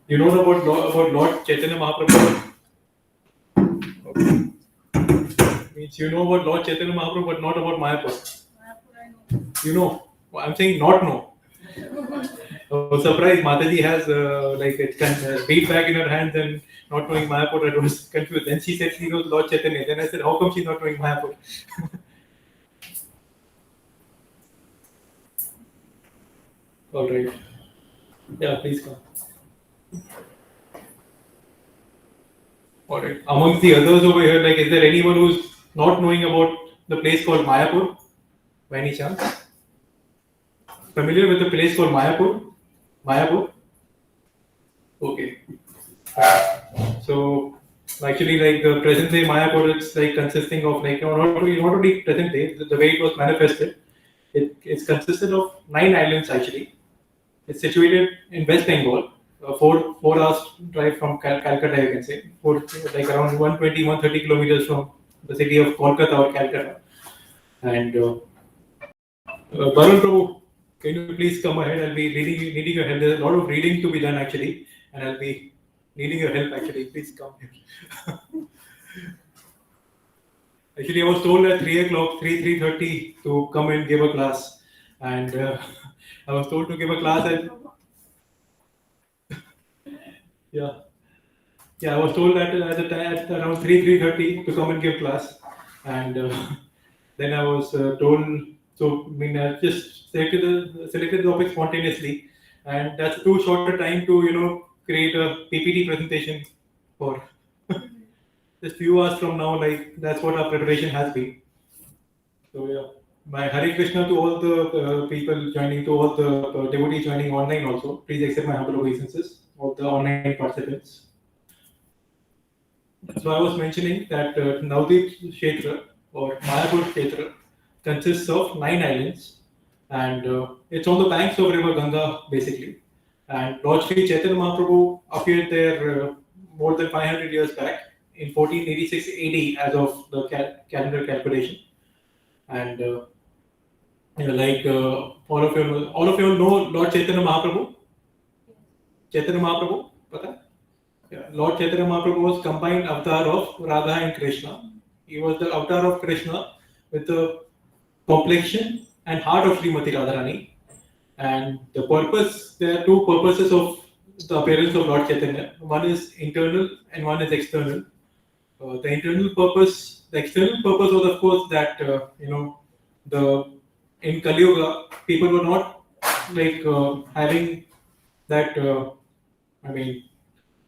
You know about Lord Chaitanya Mahaprabhu? Okay. Means you know about Lord Chaitanya Mahaprabhu, but not about Mayapur. You know. I'm saying not know. I was surprised Mataji has like a feedback in her hands and not knowing Mayapur. I was confused. Then she said she knows Lord Chaitanya. Then I said, how come she's not knowing Mayapur? All right. Yeah, please come. All right. Amongst the others over here, like, is there anyone who's not knowing about the place called Mayapur? By any chance? Familiar with the place called Mayapur? Mayapur? Okay. So actually, like the present day Mayapur, it's like consisting of like not only present day, the way it was manifested, it's consisted of 9 islands actually. It's situated in West Bengal, 4 hours drive from Calcutta, you can say, like around 120-130 kilometers from the city of Kolkata or Calcutta. And Barun Prabhu, can you please come ahead? I'll be needing your help. There's a lot of reading to be done actually, and I'll be needing your help actually. Please come here. Actually, I was told at 3 o'clock, 3:30 to come and give a class, and I was told to give a class at yeah. Yeah, I was told that at the time at around 3:30 to come and give class, and then I was told. So I mean, I just selected the topic spontaneously, and that's too short a time to create a PPT presentation for just few hours from now. Like that's what our preparation has been. So yeah, my Hare Krishna to all the people joining, to all the devotees joining online also. Please accept my humble obeisances, all the online participants. So I was mentioning that Navadvip Kshetra or Mayapur Kshetra consists of 9 islands, and it's on the banks of River Ganga basically. And Lord Sri Chaitanya Mahaprabhu appeared there more than 500 years back in 1486 AD as of the calendar calculation. And like all of you know Lord Chaitanya Mahaprabhu. Chaitanya Mahaprabhu, pata hai? Yeah. Lord Chaitanya Mahaprabhu was combined avatar of Radha and Krishna. He was the avatar of Krishna with the complexion and heart of Srimati Radharani. And the purpose, there are two purposes of the appearance of Lord Chaitanya. One is internal and one is external. The external purpose was of course that the in Kali Yuga people were not like having that. I mean,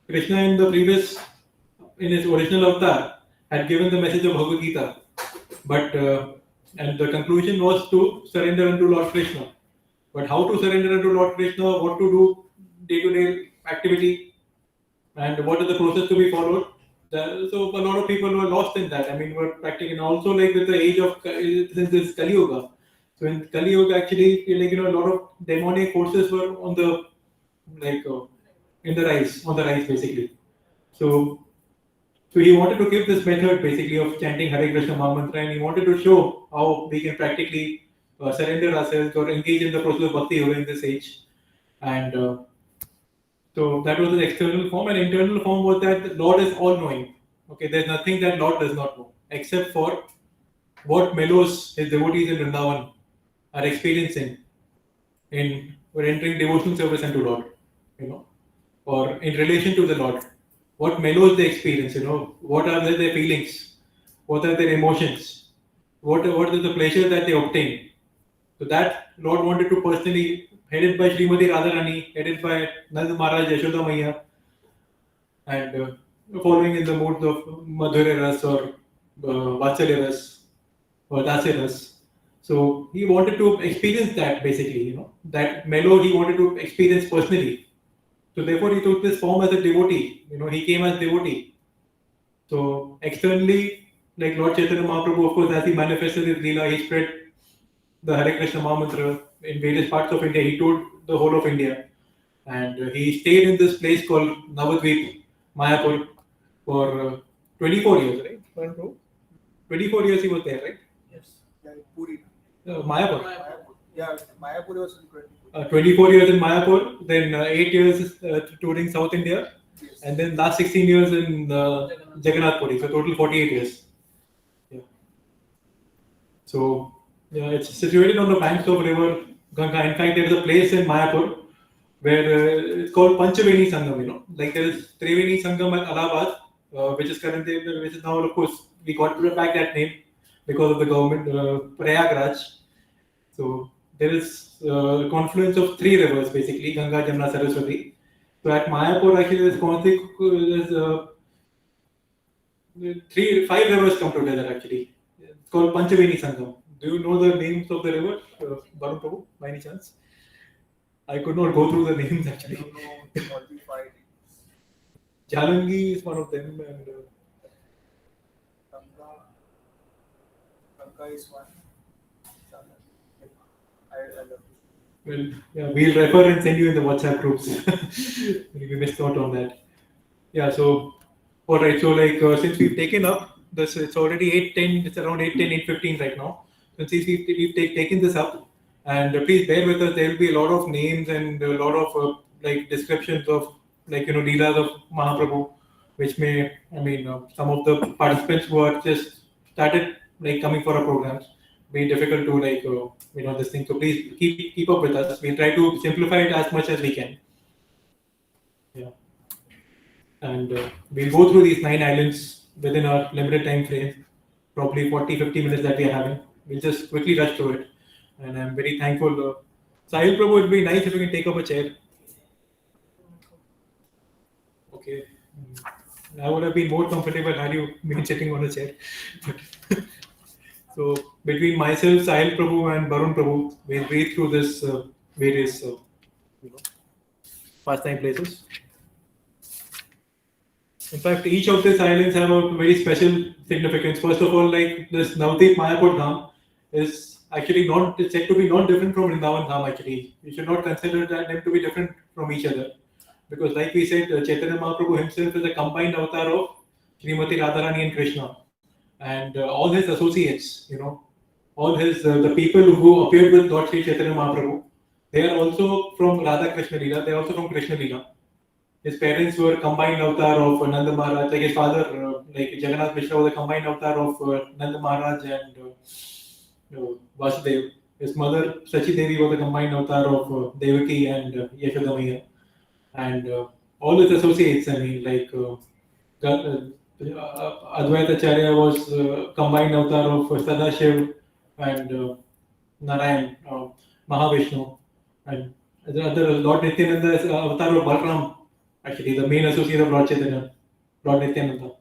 Krishna in his original avatar, had given the message of Bhagavad Gita, but and the conclusion was to surrender unto Lord Krishna. But how to surrender unto Lord Krishna, what to do day-to-day activity, and what is the process to be followed. So a lot of people were lost in that. I mean, were practicing, and also like with the age of since this Kali Yuga. So in Kali Yuga, actually, like a lot of demonic forces were on the like in the rise, on the rise basically. So so he wanted to give this method basically of chanting Hare Krishna Mahamantra, and he wanted to show how we can practically surrender ourselves or engage in the process of bhakti yoga in this age. And so that was the external form, and internal form was that the Lord is all knowing. Okay, there's nothing that Lord does not know, except for what mellows his devotees in Vrindavan are experiencing in or entering devotional service unto Lord, or in relation to the Lord. What mellows they experience, what are their feelings, what are their emotions, what is the pleasure that they obtain. So that Lord wanted to personally, headed by Srimati Radharani, headed by Nand Maharaj Yashoda Maiya, and following in the modes of Madhurya Ras or Vatsalya Ras or Dasya Ras. So he wanted to experience that basically, that mellow he wanted to experience personally. So therefore he took this form as a devotee. He came as devotee. So externally, like Lord Chaitanya Mahaprabhu, of course, as he manifested his Leela, he spread the Hare Krishna Mahamantra in various parts of India. He toured the whole of India. And he stayed in this place called Navadvip, Mayapur, for 24 years, right? 24 years he was there, right? Yes. Puri. Mayapur. Yeah, Mayapur was in 24. 24 years in Mayapur, then 8 years touring South India, Yes. and then last 16 years in Jagannath Puri. So total 48 years. Yeah. So yeah, it's situated on the banks of river Ganga. In fact, there is a place in Mayapur where it's called Panchaveni Sangam. Like there is Triveni Sangam at Allahabad, which is currently, which is now, of course, we got back that name because of the government, Prayagraj. So there is a confluence of three rivers basically, Ganga, Jamuna, Saraswati. So at Mayapur, actually, there's five rivers come together actually. It's called Panchaveni Sangam. Do you know the names of the rivers, Varun Prabhu, by any chance? I could not go through the names I actually. don't know all the five names. Jalangi is one of them, and Ganga, Ganga is one. I love to. well, yeah, we'll refer and send you in the WhatsApp groups. We missed out on that. Yeah, so all right, so like since we've taken up this, it's already 8:10. It's around 8:10, 8:15 right now. So since we've taken this up, and please bear with us. There will be a lot of names and a lot of like descriptions of like leelas of Mahaprabhu, which may some of the participants who are just started like coming for our programs be difficult to like this thing. So please keep up with us. We'll try to simplify it as much as we can. Yeah. And we'll go through these 9 islands within our limited time frame, probably 40-50 minutes that we are having. We'll just quickly rush through it. And I'm very thankful. Sahil Prabhu, it would be nice if you can take up a chair. Okay. I would have been more comfortable had you been sitting on a chair. So between myself, Sahil Prabhu and Barun Prabhu, we'll read through this various pastime places. In fact, each of these islands have a very special significance. First of all, like this Navadvip Mayapur Dham is actually not, it's said to be not different from Vrindavan Dham actually. You should not consider them to be different from each other. Because like we said, Chaitanya Mahaprabhu himself is a combined avatar of Srimati Radharani and Krishna. And all his associates, all his, the people who appeared with Lord Sri Chaitanya Mahaprabhu, they are also from Radha Krishna Leela, they are also from Krishna Leela. His parents were combined avatar of Nanda Maharaj, like his father, like Jagannath Mishra was a combined avatar of Nanda Maharaj and Vasudev. His mother, Sachi Devi, was a combined avatar of Devaki and Yashoda Maya. And all his associates, like Advaitha Acharya was combined avatar of Sadashiv and Narayan, Mahavishnu. And the other Lord Nityananda is avatar of Balram, actually, the main associate of Lord Chaitanya, Lord Nityananda.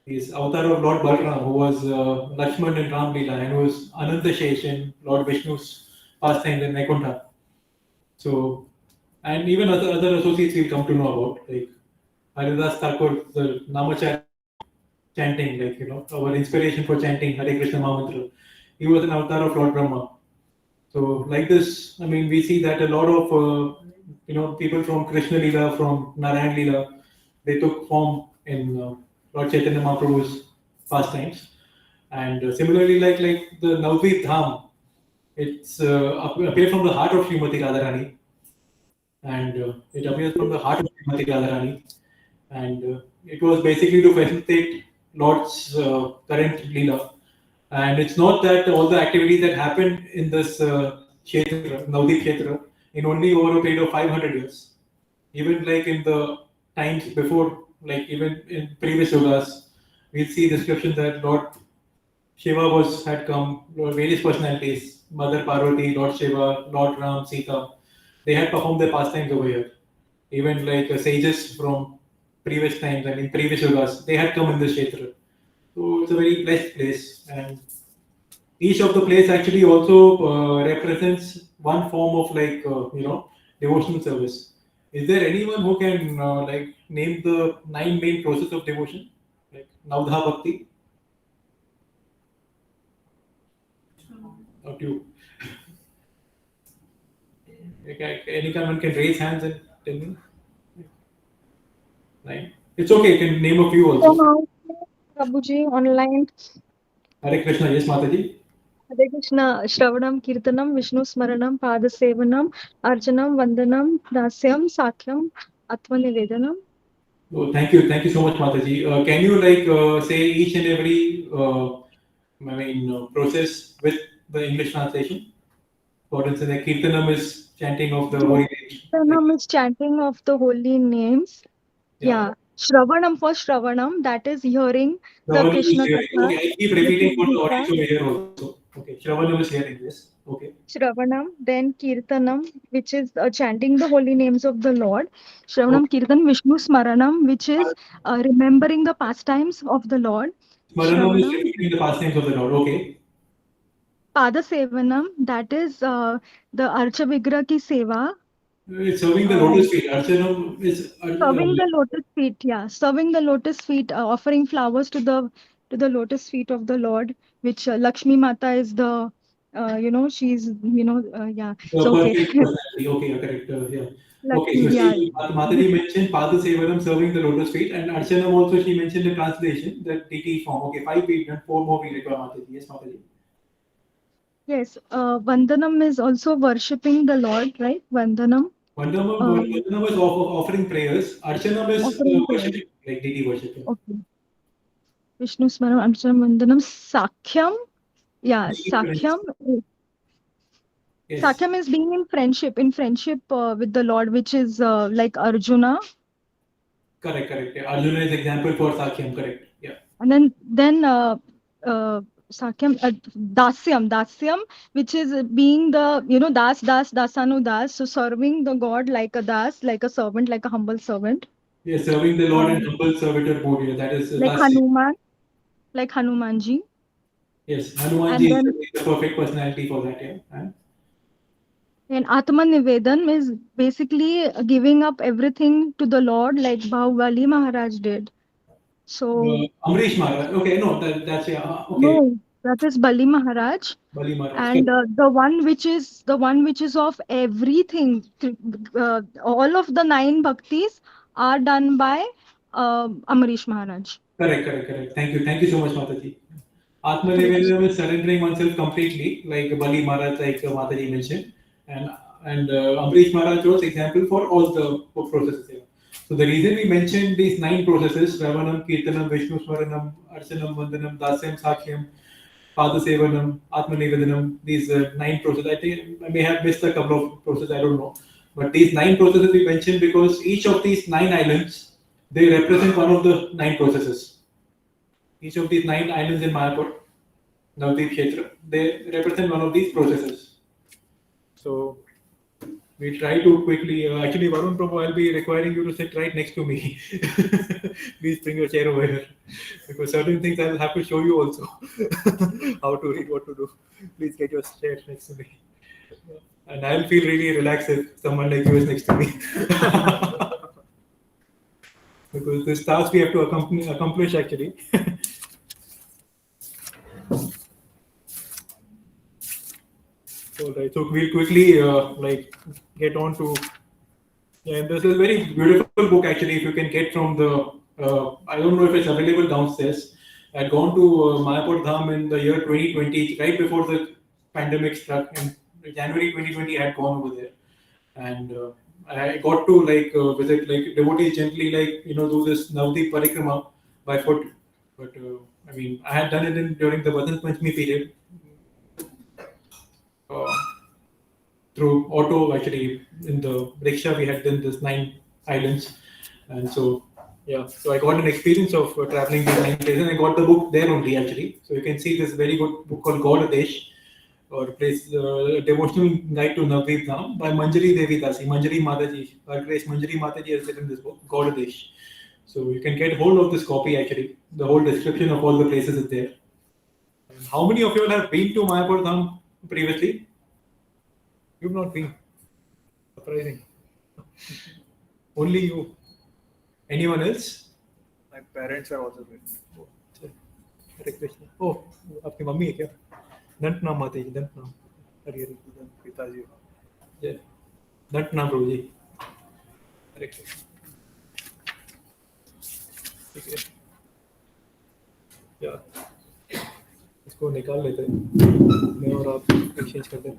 He is avatar of Lord Balram, who was Lakshman in Ram Leela, and who was Ananta Shesh in Lord Vishnu's pastime in Vaikuntha. So, and even other associates we'll come to know about, like Haridas Thakur, the Namacharya chanting, like, our inspiration for chanting Hare Krishna Mahamantra. He was an avatar of Lord Brahma. So, like this, we see that a lot of, people from Krishna Leela, from Narayan Leela, they took form in Lord Chaitanya Mahaprabhu's pastimes. And similarly, like the Navadvip Dham, it's appeared from the heart of Srimati Radharani. And it appears from the heart of Srimati Radharani. And it was basically to facilitate Lord's current Leela. And it's not that all the activities that happened in this Kshetra, Navadvip Kshetra, in only over a period of 500 years. Even like in the times before, like even in previous yogas, we'll see descriptions that Lord Shiva had come, various personalities, Mother Parvati, Lord Shiva, Lord Ram, Sita, they had performed their pastimes over here. Even like sages from previous times, previous yogas, they had come in this Kshetra. So it's a very blessed place, and each of the place actually also represents one form of like devotional service. Is there anyone who can like name the 9 main process of devotion, like Navdha Bhakti? Not you. Anyone can raise hands and tell me. 9. It's okay. You can name a few So also. how Prabhuji online? Hare Krishna. Yes, Mataji. Hare Krishna, Shravanam, Kirtanam, Vishnu Smaranam, Padasevanam, Archanam, Vandanam, Dasyam, Sakyam, Atmanivedanam. Thank you so much, Mataji. Can you say each and every process with the English translation? For instance, like Kirtanam is chanting of the holy names. Like, Kirtanam is chanting of the holy names. yeah, Yeah. Shravanam for Shravanam, that is hearing the Shravanam is Krishna hearing. Katha, Okay, I keep which repeating is for the Gita. audience over here also. Okay, Shravanam is hearing this. Okay, Shravanam, then Kirtanam, which is chanting the holy names of the Lord. Shravanam, okay. Kirtan, Vishnu Smaranam, which is remembering the pastimes of the Lord. Smaranam is Shravanam, repeating the past names of the Lord. Okay, Padasevanam, that is the Archa Vigra ki seva, it's serving the uh, lotus feet. Archanam is serving the lotus feet, yeah, serving the lotus feet, offering flowers to the lotus feet of the Lord, which Lakshmi Mata is the, she's, yeah, the so okay, perfect personality. Okay, yeah, correct. Yeah. Okay, so Lakshmi, yeah, she Mataji mentioned Pada Sevanam serving the lotus feet, and Archanam also she mentioned the translation, the DT form. Okay, five we've done, four more we require Mataji. Yes, Mataji. yes, Vandanam is also worshipping the Lord, right? Vandanam, uh, Vandanam is offering prayers. Archanam is offering prayers. worshiping, like DT worshiping. Okay, Vishnu Smaram, Archanam, Vandanam, Sakyam, yeah, Being friends. Sakyam. Yes, Sakyam is being in friendship with the Lord, which is like Arjuna, correct. Yeah. Arjuna is example for Sakyam, correct. Yeah. and then Sakyam, Dasyam, which is being the Dasanu Das, so serving the God like a Das, like a servant, like a humble servant, Yes, serving the Lord in uh, humble servitor mode. Yeah, that is like Dasya. Hanumanji, Yes, Hanumanji and is then the perfect personality for that. Yeah. and Atman Nivedan is basically giving up everything to the Lord, like Bahubali Maharaj did. So Amrish Maharaj. Okay, no, that's yeah. Okay, no, that is Bali Maharaj. Bali Maharaj. And Correct. the one which is of everything, all of the nine bhaktis are done by Amrish Maharaj. Correct. Thank you so much, Mataji. Hare Krishna. Atmanivedana is surrendering oneself completely, like Bali Maharaj, like Mataji mentioned, and Amrish Maharaj was example for all the processes here. So the reason we mentioned these nine processes: Ravanam, Kirtanam, Vishnu Smaranam, Archanam, Vandanam, Dasyam, Sakhyam, Padasevanam, Atmanivedanam, these nine processes. I think I may have missed a couple of processes, I don't know. But these nine processes we mentioned because each of these nine islands, they represent one of the nine processes. Each of these nine islands in Mayapur, Navadvip Kshetra, they represent one of these processes. So we try to quickly. Actually, Varun Prabhu, I'll be requiring you to sit right next to me. Please bring your chair over here because certain things I will have to show you also how to read, what to do. Please get your chair next to me, and I'll feel really relaxed if someone like you is next to me. Because this task we have to accomplish actually. All right, so we'll quickly get on to. Yeah, and this is a very beautiful book actually. If you can get from the, I don't know if it's available downstairs. I'd gone to Mayapur Dham in the year 2020, right before the pandemic struck. In January 2020, I had gone over there, and I got to visit like devotees gently, do this Navadvip Parikrama by foot. But I mean, I had done it during the Vasant Panchami period. Uh, Through auto actually in the rickshaw we had done this nine islands, and so yeah, so I got an experience of traveling these nine places, and I got the book there only actually. So you can see this very good book called God Adesh, or place devotional guide to Navadvip Dham by Manjari Devi Dasi, Manjari Mataji. Her Grace Manjari Mataji has written this book, God Adesh. So you can get hold of this copy actually. The whole description of all the places is there. And how many of you all have been to Mayapur Dham previously? You've not been. Surprising. Only you. Anyone else? My parents are also doing. Oh, अच्छा. हरे Krishna. Oh, आपकी mummy है क्या? दंत नाम माता जी, दंत नाम. Hari Hari. Pitaji. जय. दंत नाम प्रभु जी. हरे कृष्ण. ठीक है. Yeah. इसको इसको निकाल लेते हैं, मैं और आप एक्सचेंज करते हैं.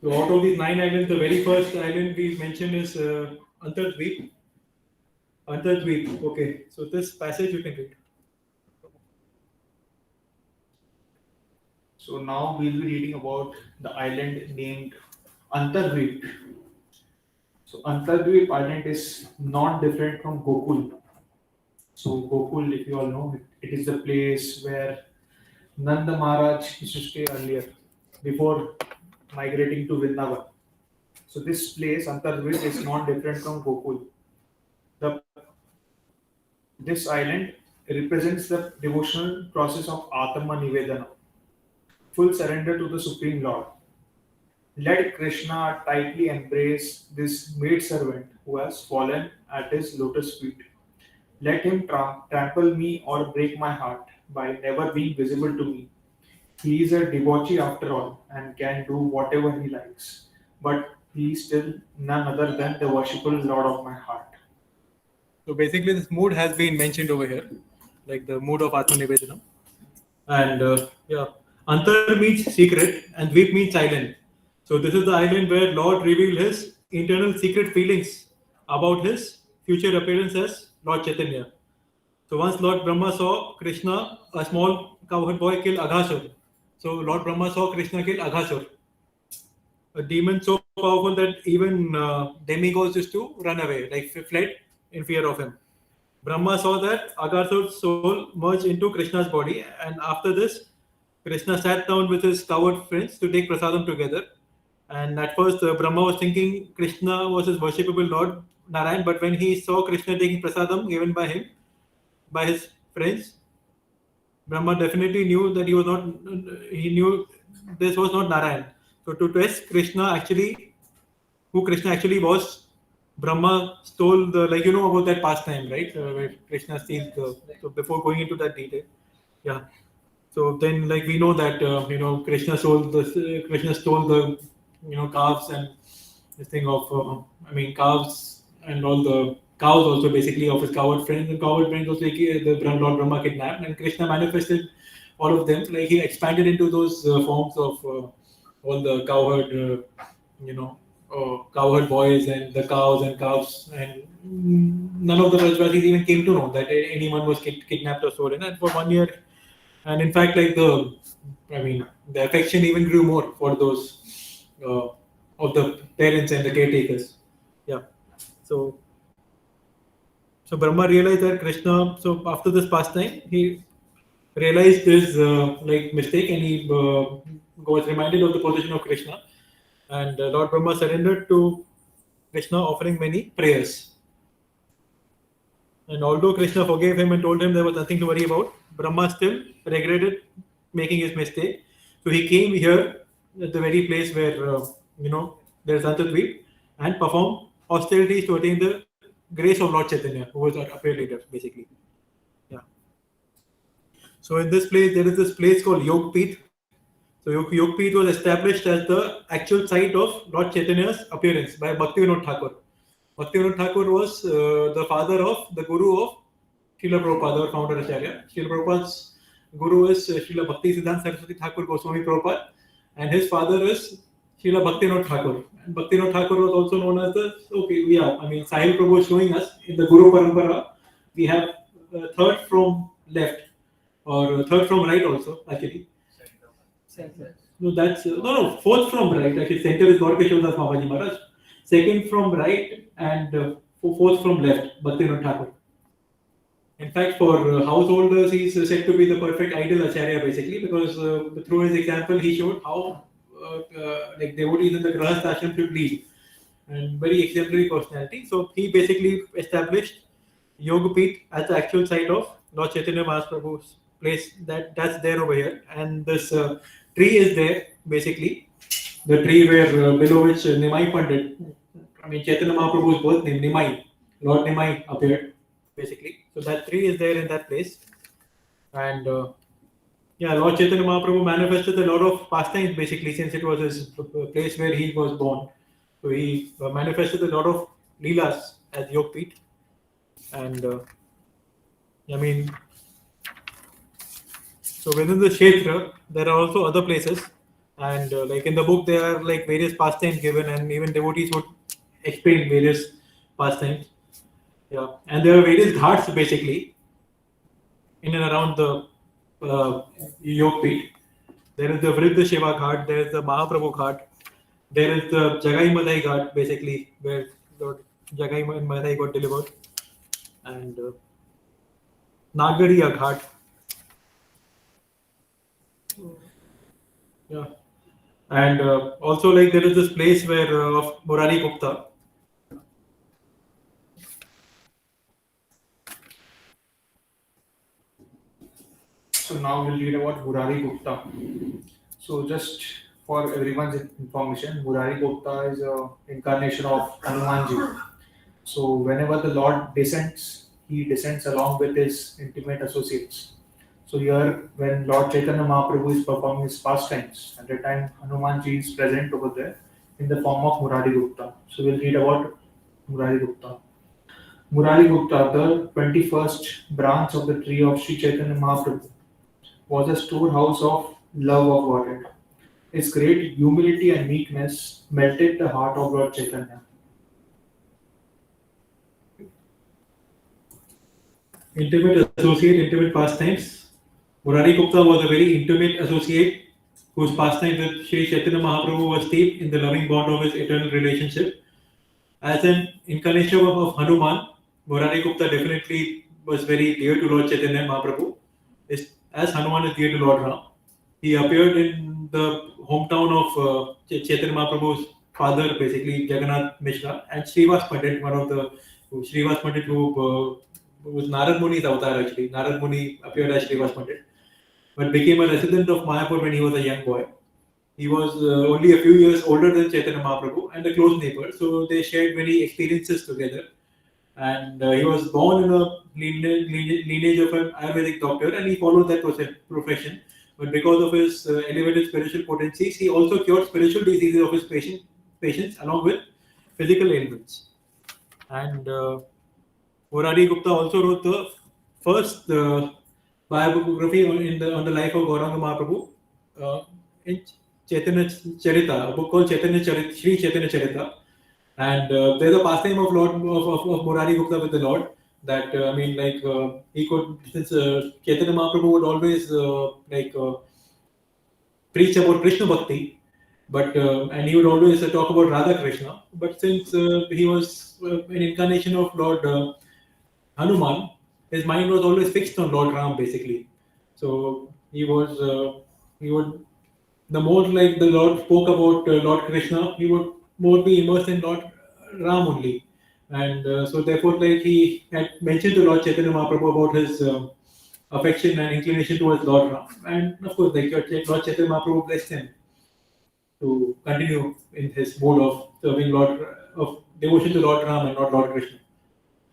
So out of these 9 islands, the very first island we mentioned is Antardvip. Antardvip. Okay, so this passage you can read. So now we'll be reading about the island named Antardvip. So Antardvip island is not different from Gokul. So Gokul, if you all know, it is the place where Nanda Maharaj used to stay earlier before migrating to Vrindavan. So this place, Antardvip, is not different from Gokul. The, this island represents the devotional process of Atma Nivedana, full surrender to the Supreme Lord. Let Krishna tightly embrace this maidservant who has fallen at his lotus feet. Let him trample me or break my heart by never being visible to me. He is a debauchee after all and can do whatever he likes, but he is still none other than the worshipful Lord of my heart. So basically, this mood has been mentioned over here, like the mood of Atma Nivedana. And Antar means secret and Dvip means island. So this is the island where Lord revealed his internal secret feelings about his future appearance as Lord Chaitanya. So once Lord Brahma saw Krishna, a small cowherd boy, kill Aghasur. So Lord Brahma saw Krishna kill Aghasur, a demon so powerful that even demigods used to run away, like fled in fear of him. Brahma saw that Agharsur's soul merged into Krishna's body, and after this, Krishna sat down with his cowherd friends to take prasadam together. And at first, Brahma was thinking Krishna was his worshipable Lord Narayan, but when he saw Krishna taking prasadam given by him, by his friends, Brahma definitely knew that he knew this was not Narayan. So to test who Krishna actually was, Brahma stole like you know about that pastime, right? Where Krishna steals so before going into that detail, yeah. So then, like we know that Krishna stole the calves and this thing of calves and all the cows also basically of his coward friends, and coward friends also the Lord Brahma kidnapped, and Krishna manifested all of them, like he expanded into those forms of all the cowherd boys and the cows and calves, and none of the Brajvasis even came to know that anyone was kidnapped or stolen. And for 1 year, and in fact, like the affection even grew more for those of the parents and the caretakers. Yeah. So Brahma realized that Krishna. So after this pastime, he realized his mistake, and he was reminded of the position of Krishna. And Lord Brahma surrendered to Krishna, offering many prayers. And although Krishna forgave him and told him there was nothing to worry about, Brahma still regretted making his mistake. So he came here at the very place where there is Antardvip, and performed austerities to attain the grace of Lord Chaitanya, who was appeared later, basically. Yeah. So in this place, there is this place called Yogpith. So Yogpith was established as the actual site of Lord Chaitanya's appearance by Bhaktivinoda Thakur. Bhaktivinoda Thakur was the father of the guru of Srila Prabhupada, our founder Acharya. Srila Prabhupada's guru is Srila Bhakti Siddhanta Saraswati Thakur Goswami Prabhupada, and his father is Srila Bhaktivinoda Thakur. And Bhaktivinoda Thakur was also known as Sahil Prabhu is showing us in the Guru Parampara, we have third from left, or third from right also, actually. No, that's fourth from right. Actually, center is Gaurkeshwar Das Babaji Maharaj. Second from right, and fourth from left, Bhaktivinoda Thakur. In fact, for householders, he's said to be the perfect ideal acharya, basically, because through his example, he showed how devotees in the Grahast ashram should lead, and very exemplary personality. So he basically established Yogapith as the actual site of Lord Chaitanya Mahaprabhu's place. That's there over here, and this tree is there, basically. The tree where below which Nimai Pandit, Chaitanya Mahaprabhu's birth name, Nimai. Lord Nimai appeared, basically. So that tree is there in that place. And yeah, Lord Chaitanya Mahaprabhu manifested a lot of pastimes, basically, since it was his place where he was born. So he manifested a lot of leelas at Yogpit. And I mean, so within the Kshetra, there are also other places. And like in the book, there are like various pastimes given, and even devotees would explain various pastimes. Yeah, and there are various ghats basically in and around the Yogpit. There is the Vriddha Shiva Ghat, there is the Mahaprabhu Ghat, there is the Jagai Madhai Ghat, basically, where Lord Jagai and Madhai got delivered, and Nagariya Ghat. Yeah, and also like there is this place where of Murari Gupta. So now we'll read about Murari Gupta. So just for everyone's information, Murari Gupta is an incarnation of Hanumanji. So whenever the Lord descends, he descends along with his intimate associates. So here, when Lord Chaitanya Mahaprabhu is performing his pastimes, at the time Hanumanji is present over there in the form of Murari Gupta. So we'll read about Murari Gupta. Murari Gupta, the 21st branch of the tree of Sri Chaitanya Mahaprabhu, was a storehouse of love of Godhead. His great humility and meekness melted the heart of Lord Chaitanya. Intimate associate, intimate pastimes. Murari Gupta was a very intimate associate whose pastimes with Sri Chaitanya Mahaprabhu was steeped in the loving bond of his eternal relationship. As an incarnation of Hanuman, Murari Gupta definitely was very dear to Lord Chaitanya Mahaprabhu. As Hanuman is dear to Lord Ram, he appeared in the hometown of Chaitanya Mahaprabhu's father, basically Jagannath Mishra, and Srivas Pandit, one of the Srivas Pandit who was Narad Muni's avatar actually. Narad Muni appeared as Srivas Pandit, but became a resident of Mayapur when he was a young boy. He was only a few years older than Chaitanya Mahaprabhu and a close neighbor, so they shared many experiences together. And he was born in a lineage of an Ayurvedic doctor, and he followed that profession. But because of his elevated spiritual potencies, he also cured spiritual diseases of his patients along with physical ailments. And Murari Gupta also wrote the first biography on the life of Gauranga Mahaprabhu in Chaitanya Charita, a book called Chaitanya Charita, Sri Chaitanya Charita. And there's a pastime of Murari Gupta with the Lord that he could, since Chaitanya Mahaprabhu would always preach about Krishna Bhakti, but and he would always talk about Radha Krishna. But since he was an incarnation of Lord Hanuman, his mind was always fixed on Lord Ram basically. So he would the more like the Lord spoke about Lord Krishna, he would more be immersed in Lord Ram only. And so therefore like he had mentioned to Lord Chaitanya Mahaprabhu about his affection and inclination towards Lord Ram. And of course like Lord Chaitanya Mahaprabhu blessed him to continue in his mode of serving of devotion to Lord Ram and not Lord Krishna.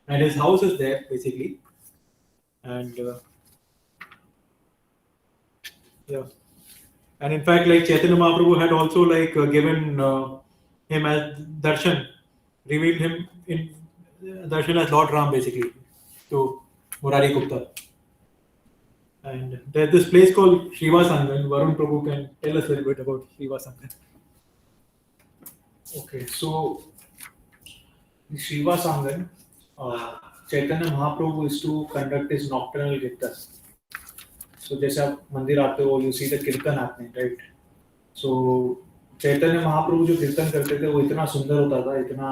And his house is there basically. And yeah. And in fact, like Chaitanya Mahaprabhu had also like given him as darshan, revealed him in darshan as Lord Ram basically to Murari Gupta. And there's this place called Srivasangan. Varun Prabhu can tell us a little bit about Srivasangan. Okay, so in Srivasangan, Chaitanya Mahaprabhu used to conduct his nocturnal kirtans. So जैसे आप मंदिर आते हो, you see the कीर्तन happening, right? So Chaitanya Mahaprabhu जो कीर्तन करते थे वो इतना सुंदर होता था, इतना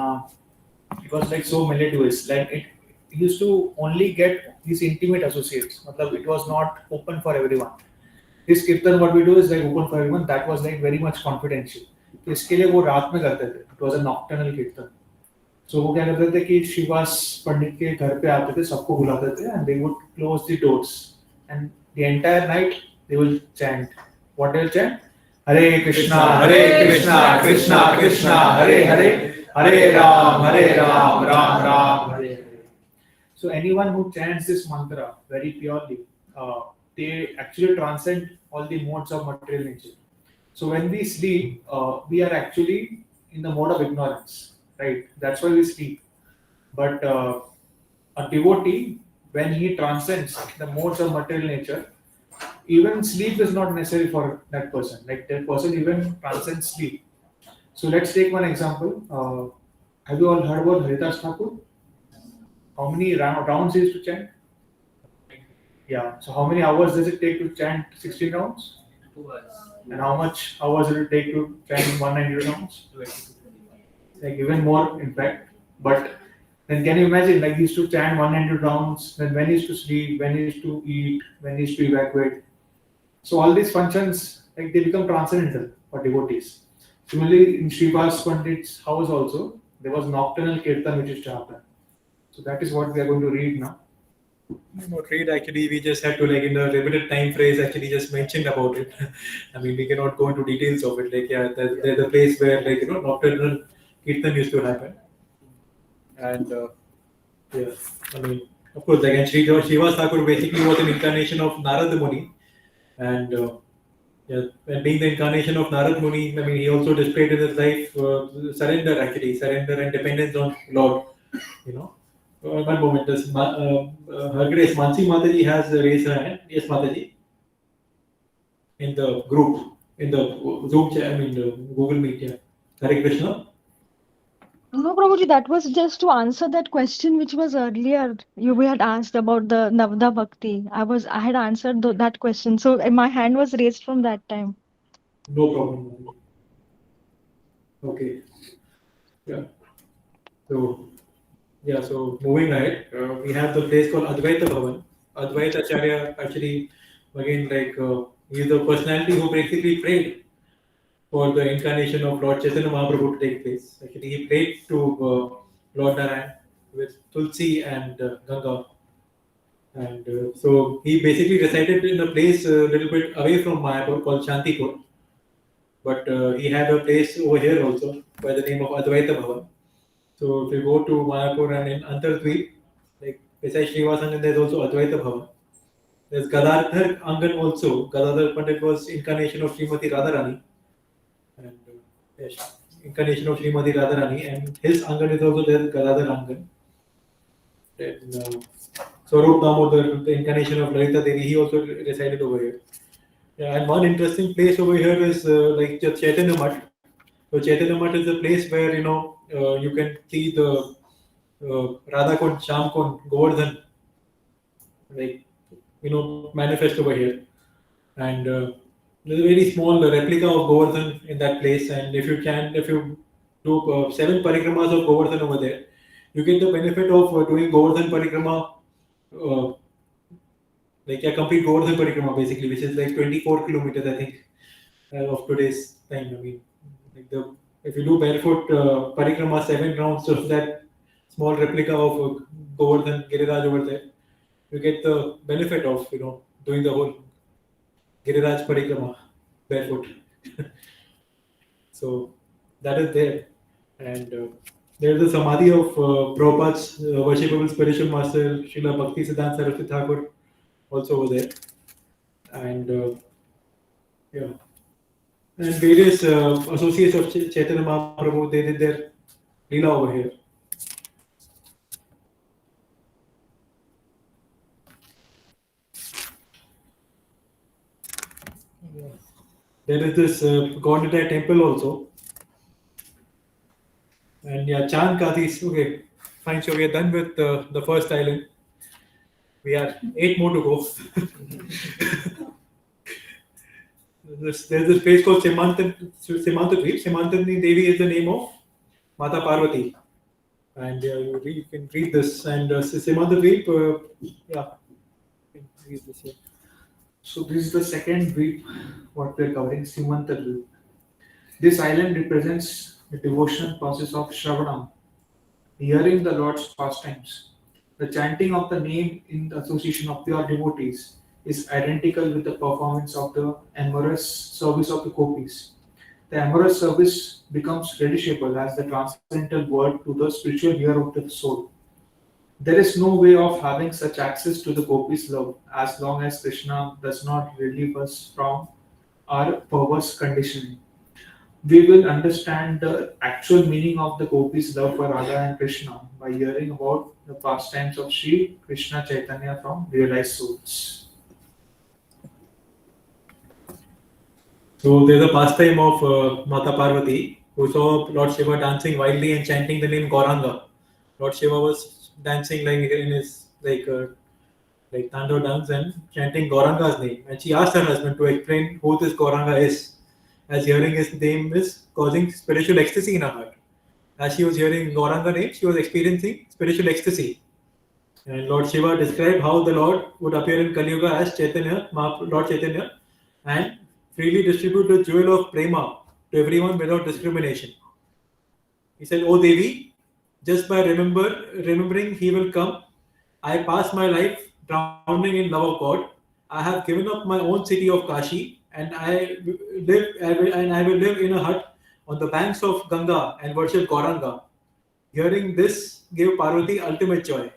it was like so melodious. Like it used to only get his intimate associates. मतलब it was not open for everyone. His कीर्तन what we do is like open for everyone. That was like very much confidential. तो इसके लिए वो रात में करते थे. It was a nocturnal कीर्तन. So वो क्या करते थे कि श्रीवास पंडित के घर पे आते थे, सबको बुलाते थे, and they would close the doors. And the entire night they will chant. What they will chant? Hare Krishna, Krishna Krishna, Hare Hare, Hare Ram, Ram Ram. So anyone who chants this mantra very purely, they actually transcend all the modes of material nature. So when we sleep, we are actually in the mode of ignorance, right? That's why we sleep. But a devotee, when he transcends the modes of material nature, even sleep is not necessary for that person. Like that person even transcends sleep. So let's take one example. Have you all heard about Haridas Thakur? How many rounds he used to chant? Yeah. So how many hours does it take to chant 16 rounds? 2 hours. And how much hours will it take to chant 190 rounds? 20 to 25. Like even more, in fact. But then can you imagine, like he used to chant 100 rounds, then when he used to sleep, when he used to eat, when he used to evacuate. So all these functions, like they become transcendental for devotees. Similarly, in Srivas Pandit's house also, there was nocturnal kirtan which used to happen. So that is what we are going to read now. Not read, actually, we just had to, like, in the limited time phrase, actually just mentioned about it. I mean, we cannot go into details of it. Like, yeah, there's a place where, like, nocturnal kirtan used to happen. And yeah, I mean, of course, like, and Srivas Thakur basically was an incarnation of Narada Muni. And yeah, and being the incarnation of Narada Muni, I mean, he also displayed in his life surrender and dependence on Lord. One moment, Her Grace Mansi Mataji has raised her hand. Yes, Mataji. In the group, in the Zoom chat, I mean, the Google Meet, yeah. Hare Krishna. No, Prabhuji, that was just to answer that question which was earlier. We had asked about the Navda Bhakti. I had answered that question. So my hand was raised from that time. No problem. Okay. Yeah. So, yeah, so moving ahead, we have the place called Advaitha Bhavan. Advaita Acharya actually, again, like, he's the personality who basically prayed for the incarnation of Lord Chaitanya Mahaprabhu to take place. Actually, he prayed to Lord Narayan with Tulsi and Ganga. And so he basically resided in a place a little bit away from Mayapur called Shantipur. But he had a place over here also by the name of Advaita Bhavan. So if you go to Mayapur and in Antardvip, like besides Srivasan, there's also Advaita Bhavan. There's Gadadhar Angan also. Gadadhar Pandit was incarnation of Srimati Radharani. And yes, incarnation of Srimati Radharani. And his Angan is also there, Gadadhar Angan. Then Swarup Damodar, the incarnation of Lalita Devi, he also resided over here. Yeah, and one interesting place over here is like the Chaitanya Mutt. So Chaitanya Mutt is a place where you can see the Radha Kund, Sham Kund, Govardhan, like manifest over here. And there's a very small replica of Govardhan in that place. And if you do 7 parikramas of Govardhan over there, you get the benefit of doing Govardhan parikrama, like a complete Govardhan parikrama basically, which is like 24 kilometers, I think, of today's time. I mean, like if you do barefoot parikrama 7 rounds of that small replica of Govardhan Giriraj over there, you get the benefit of doing the whole Giriraj parikrama barefoot. So that is there, and there is a samadhi of Prabhupada's worshipable spiritual master Srila Bhakti Siddhanta Saraswati Thakur also over there, and yeah, and various associates of Chaitanya Mahaprabhu, they did their leela over here. There is this Gaudita temple also. And yeah, Chand Kadis. Okay, fine. So we are done with the first island. We have 8 more to go. There's this place called Simantadvip. Simantadni Devi is the name of Mata Parvati. And you can read this. And Simantadvip, yeah, you can read this here. So this is the second dweep what we are covering, Simantadvip. This island represents the devotional process of Shravanam, hearing the Lord's pastimes. The chanting of the name in the association of pure devotees is identical with the performance of the amorous service of the gopis. The amorous service becomes relishable as the transcendental word to the spiritual ear of the soul. There is no way of having such access to the gopis' love as long as Krishna does not relieve us from our perverse conditioning. We will understand the actual meaning of the gopis' love for Radha and Krishna by hearing about the pastimes of Sri Krishna Chaitanya from realized souls. So there's a pastime of Mata Parvati who saw Lord Shiva dancing wildly and chanting the name Gauranga. Lord Shiva was dancing like in his like Tando dance and chanting Gauranga's name. And she asked her husband to explain who this Gauranga is, as hearing his name is causing spiritual ecstasy in her heart. As she was hearing Gauranga name, she was experiencing spiritual ecstasy. And Lord Shiva described how the Lord would appear in Kali Yuga as Chaitanya, Lord Chaitanya, and freely distribute the jewel of prema to everyone without discrimination. He said, "O Devi, just by remembering he will come, I pass my life drowning in love of God. I have given up my own city of Kashi, and I will live in a hut on the banks of Ganga and worship Gauranga." Hearing this gave Parvati ultimate joy.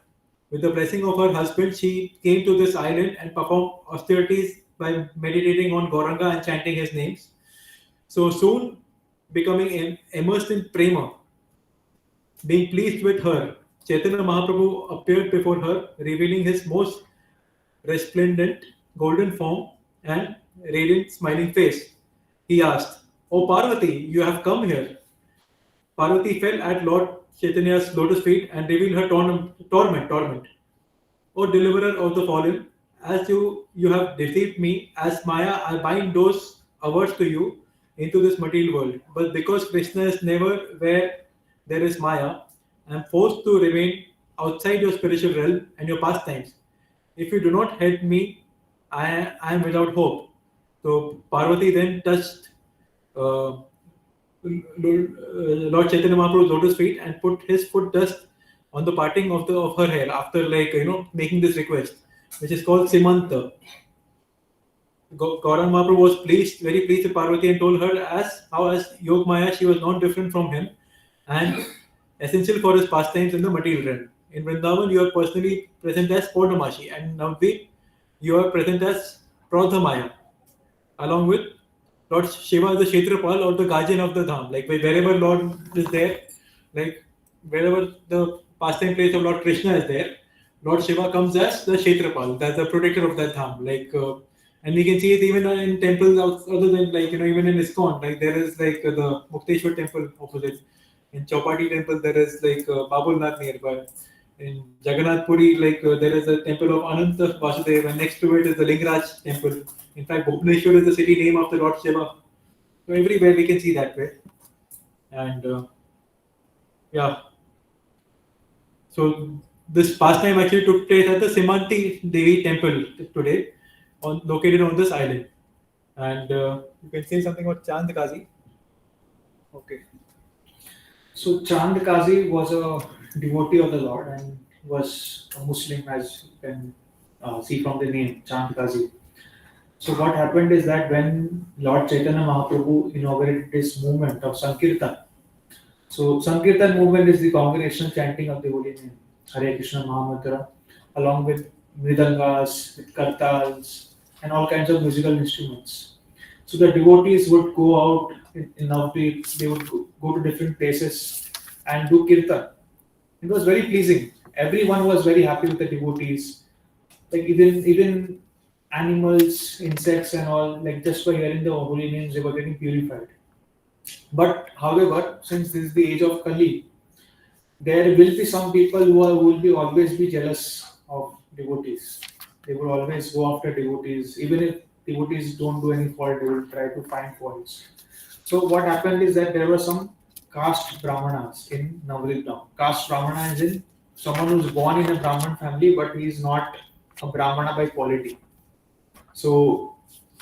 With the blessing of her husband, she came to this island and performed austerities by meditating on Gauranga and chanting his names. So soon, becoming immersed in prema, being pleased with her, Chaitanya Mahaprabhu appeared before her, revealing his most resplendent golden form and radiant smiling face. He asked, "O Parvati, you have come here." Parvati fell at Lord Chaitanya's lotus feet and revealed her torment. O deliverer of the fallen, as you have deceived me, as Maya, I bind those averse to you into this material world. But because Krishna is never where there is Maya, I am forced to remain outside your spiritual realm and your pastimes. If you do not help me, I am without hope. So Parvati then touched Lord Chaitanya Mahaprabhu's lotus feet and put his foot dust on the parting of her hair after making this request, which is called Simanta. Gauranga Mahaprabhu was very pleased with Parvati and told her as Yog Maya she was not different from him and essential for his pastimes in the material realm. In Vrindavan, you are personally present as Purnamashi, and Navadvip, you are present as Pradhamaya, along with Lord Shiva is the Kshetrapal or the guardian of the Dham. Like wherever Lord is there, like wherever the pastime place of Lord Krishna is there, Lord Shiva comes as the Kshetrapal, that's the protector of that Dham. And we can see it even in temples other than even in ISKCON, like there is the Mukteshwar temple opposite. In Chowpatty temple there is Babulnath nearby. In Jagannath Puri, there is a temple of Ananta Vasudeva, and next to it is the Lingaraj temple. In fact, Bhubaneswar is the city name of the Lord Shiva. So everywhere we can see that way. And yeah. So this pastime actually took place at the Simanti Devi temple today, located on this island. And you can say something about Chand Kazi. Okay. So Chand Kazi was a devotee of the Lord and was a Muslim, as you can see from the name Chand Kazi. So what happened is that when Lord Chaitanya Mahaprabhu inaugurated this movement of Sankirtan, so Sankirtan movement is the congregational chanting of the holy name Hare Krishna Mahamantra, along with mridangas, with kartals, and all kinds of musical instruments. So the devotees would go out in Navadvip, they would go to different places and do kirtan. It was very pleasing. Everyone was very happy with the devotees. Like even animals, insects, and all, like just by hearing the holy names, they were getting purified. But however, since this is the age of Kali, there will be some people who will be always be jealous of devotees. They will always go after devotees, even if devotees don't do any fault, they will try to find faults. So what happened is that there were some caste brahmanas in Navadvip town. Caste brahmana is in someone who's born in a Brahman family, but he is not a brahmana by quality. So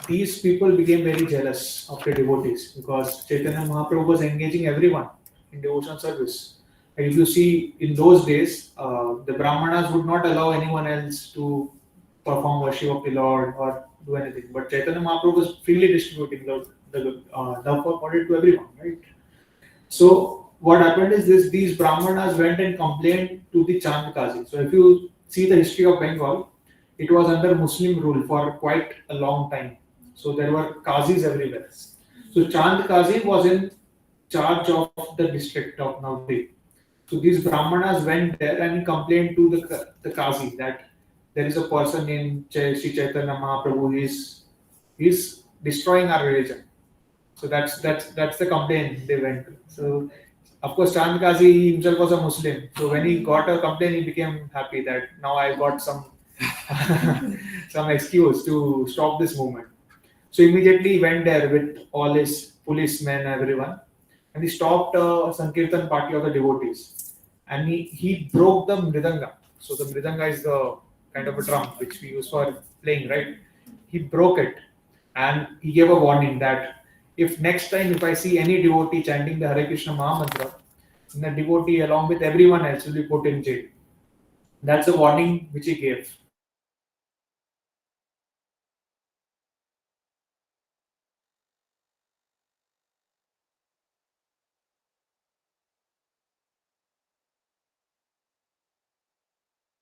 these people became very jealous of the devotees because Chaitanya Mahaprabhu was engaging everyone in devotional service. And if you see in those days, the Brahmanas would not allow anyone else to perform worship of the Lord or do anything. But Chaitanya Mahaprabhu was freely distributing the love for God to everyone, right? So what happened is this: these Brahmanas went and complained to the Chand Kazi. So if you see the history of Bengal, it was under Muslim rule for quite a long time. So there were Qazis everywhere. So Chand Kazi was in charge of the district of Navadvip. So these Brahmanas went there and complained to the Kazi that there is a person named Sri Chaitanya Mahaprabhu. He's destroying our religion. So that's the complaint they went to. So of course Chand Kazi himself was a Muslim. So when he got a complaint, he became happy that now I got some some excuse to stop this movement. So immediately he went there with all his policemen, everyone, and he stopped a Sankirtan party of the devotees. And he broke the mridanga. So the mridanga is the kind of a drum which we use for playing, right? He broke it and he gave a warning that if next time if I see any devotee chanting the Hare Krishna Maha Mantra, the devotee along with everyone else will be put in jail. That's the warning which he gave.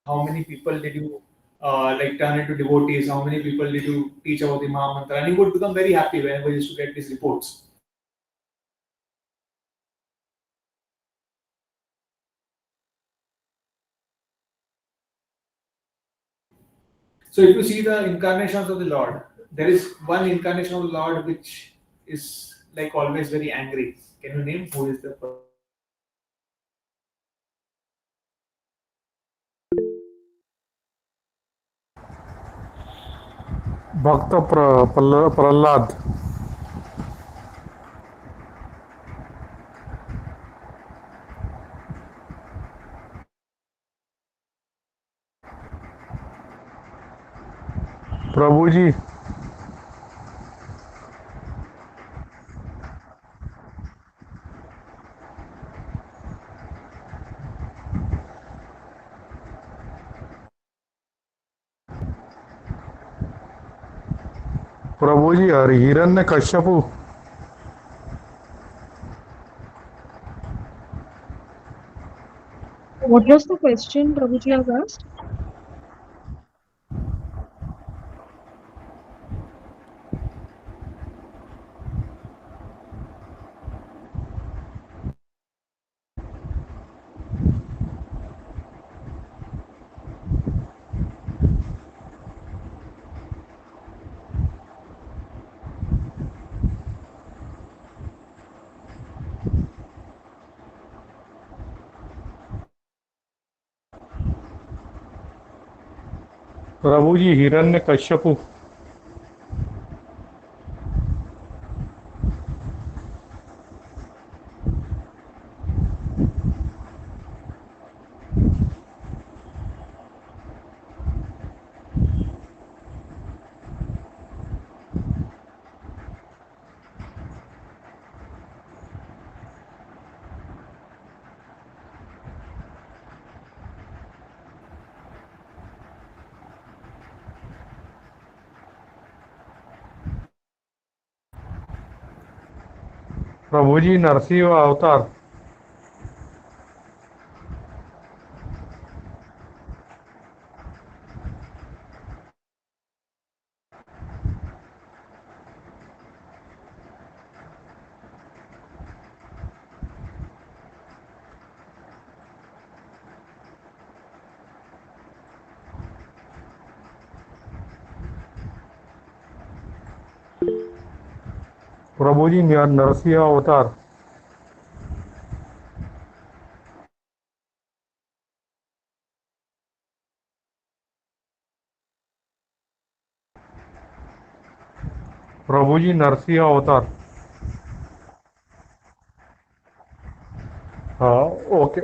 How many people did you like turn into devotees? How many people did you teach about the Maha Mantra? And he would become very happy whenever he used to get these reports. So if you see the incarnations of the Lord, there is one incarnation of the Lord which is like always very angry. Can you name who is the person? भक्त प्रल्हाद. प्रभु जी. प्रभु जी हिरण्य Kashyapu. What was the question Prabhuji has asked? प्रभु जी हिरण्य कश्यपु. प्रभु जी नरसिंह अवतार. प्रभु जी नरसिंह अवतार. प्रभु जी नरसिंह अवतार. हाँ okay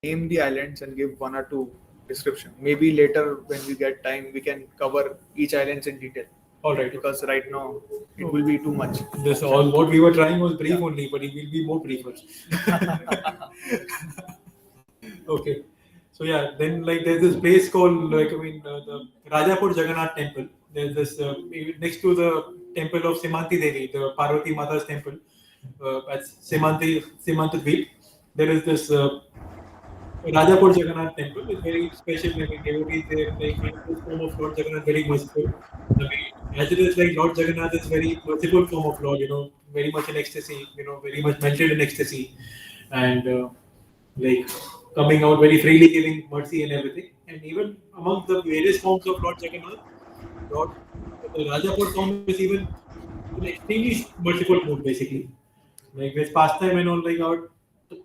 name the islands and give one or two description. Maybe later when we get time, we can cover each islands in detail. All right. Because right now it will be too much. This all what we were trying was brief only, but it will be more briefer. Okay. So yeah, then like there's this place called the Rajapur Jagannath Temple. There's this next to the temple of Simanti Devi, the Parvati Mata's temple at Simantadvip. There is this Rajapur Jagannath temple. It's very special. I mean, devotees they find this form of Lord Jagannath very merciful. I mean, as it is like Lord Jagannath is very merciful form of Lord. Very much in ecstasy. Very much melted in ecstasy, and like coming out very freely, giving mercy and everything. And even among the various forms of Lord Jagannath, the Rajapur form is even an extremely merciful mood, basically. Like with pastime and all, like our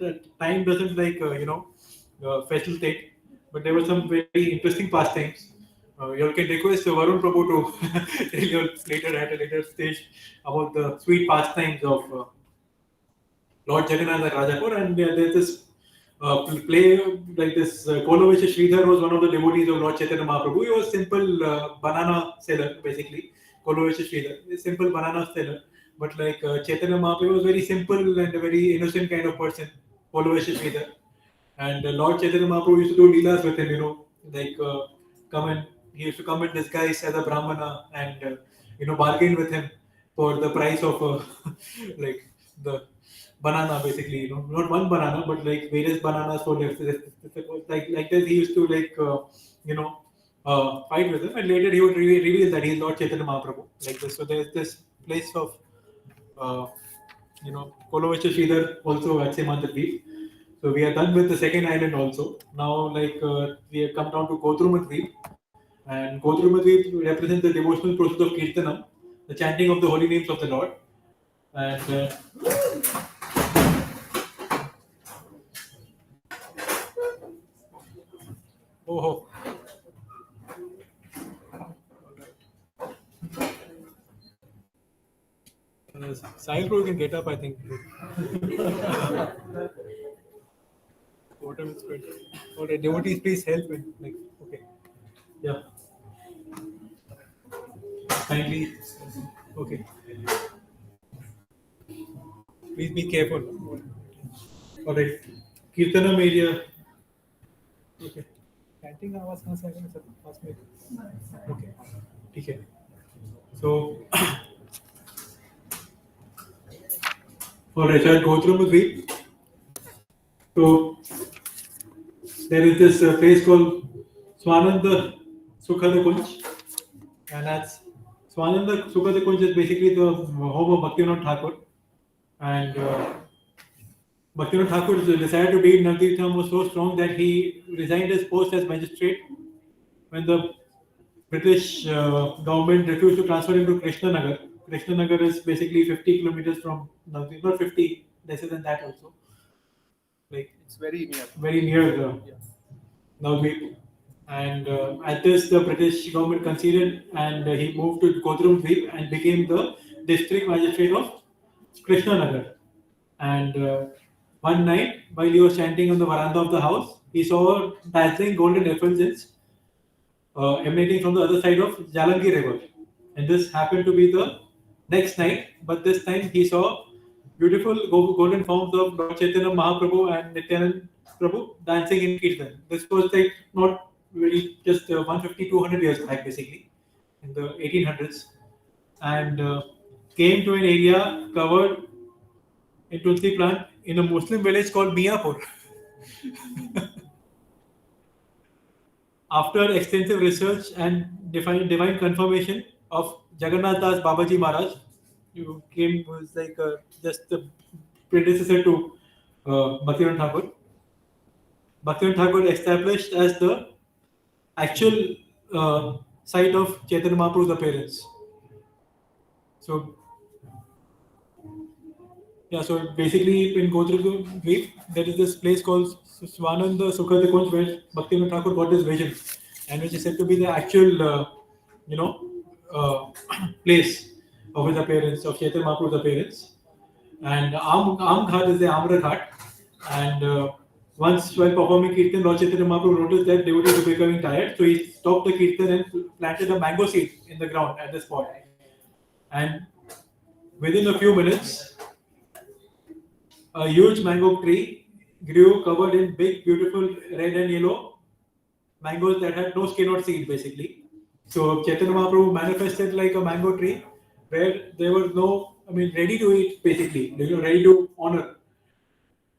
the time doesn't facilitate, but there were some very interesting pastimes. You can request Varun Prabhu to tell you later at a later stage about the sweet pastimes of Lord Jagannath at Rajapur, and there's this play like this. Kolovich Sridhar was one of the devotees of Lord Chaitanya Mahaprabhu. He was simple banana seller, basically. Kolovich Sridhar, a simple banana seller. But like Chaitanya Mahaprabhu was very simple and a very innocent kind of person. Kolovich Sridhar. And Lord Chaitanya Mahaprabhu used to do leelas with him, he used to come in disguise as a Brahmana and, bargain with him for the price of like the banana, basically, not one banana, but like various bananas for like that. He used to fight with him, and later he would reveal that he is Lord Chaitanya Mahaprabhu, like this. So there's this place of, Kolovich Sridhar also at Simantadvip. So we are done with the second island also. Now, we have come down to Godrumadvip, and Godrumadvip represents the devotional process of Kirtanam, the chanting of the holy names of the Lord. And oh, Sahil Bro, you can get up, I think. Bottom is good. All right, devotees, please help me. Okay, yeah. Kindly, okay. Please be careful. All right, Kirtanam area. Okay. Chanting आवाज कहाँ से आएगा sir? पास में. Okay. ठीक है. So, all right, so I'll go through with me. So, there is this place called Swananda Sukhada Kunj, and that's Swananda Sukhada Kunj is basically the home of Bhaktivinoda Thakur, and Bhaktivinoda Thakur's desire to be in Navadvip was so strong that he resigned his post as magistrate when the British government refused to transfer him to Krishnanagar. Krishnanagar is basically 50 kilometers from Navadvip, not 50, lesser than that also. Like It's very near. very near Navadvip. And at this, the British government conceded, and he moved to Godrumadvip and became the district magistrate of Krishnanagar. And one night, while he was chanting on the veranda of the house, he saw dazzling golden effulgence emanating from the other side of Jalangi River. And this happened to be the next night, but this time he saw beautiful golden forms of Lord Chaitanya Mahaprabhu and Nityanand Prabhu dancing in Kirtan. This was like not really just 150, 200 years back, basically, in the 1800s. And came to an area covered in Tulsi plant in a Muslim village called Miapur. After extensive research and divine confirmation of Jagannath Das Babaji Maharaj, who was like just the predecessor to Bhaktivinoda Thakur. Bhaktivinoda Thakur established as the actual site of Chaitanya Mahaprabhu's appearance. So basically in Godrumadvip, there is this place called Swananda Sukhada Kunj where Bhaktivinoda Thakur got this vision, and which is said to be the actual, place of his appearance, of Chaitanya Mahaprabhu's appearance. And Am Ghat is the Amra Ghat, and once while performing Kirtan, Lord Chaitanya Mahaprabhu noticed that devotees were becoming tired, so he stopped the Kirtan and planted a mango seed in the ground at the spot. And within a few minutes, a huge mango tree grew covered in big, beautiful red and yellow mangoes that had no skin or seed basically. So Chaitanya Mahaprabhu manifested like a mango tree where there was no, ready to eat basically, ready to honor.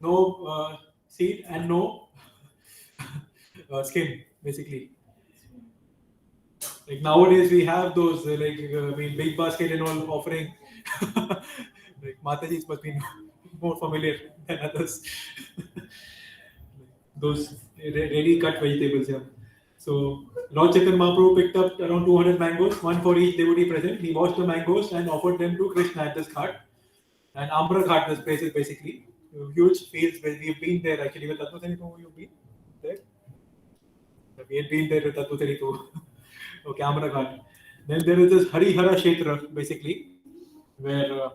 No seed and no skin basically. Like nowadays we have those big basket and all offering. Like Mataji's must be more familiar than others. Those ready cut vegetables, yeah. So Lord Chaitanya Mahaprabhu picked up around 200 mangoes, one for each devotee present. He washed the mangoes and offered them to Krishna at this ghat. And Amra Ghat, this place is basically huge fields where we've been there actually with Advaitha. You've been there? We had been there with Advaitha too. Okay, Amra Ghat. Then there is this Harihara Kshetra basically, where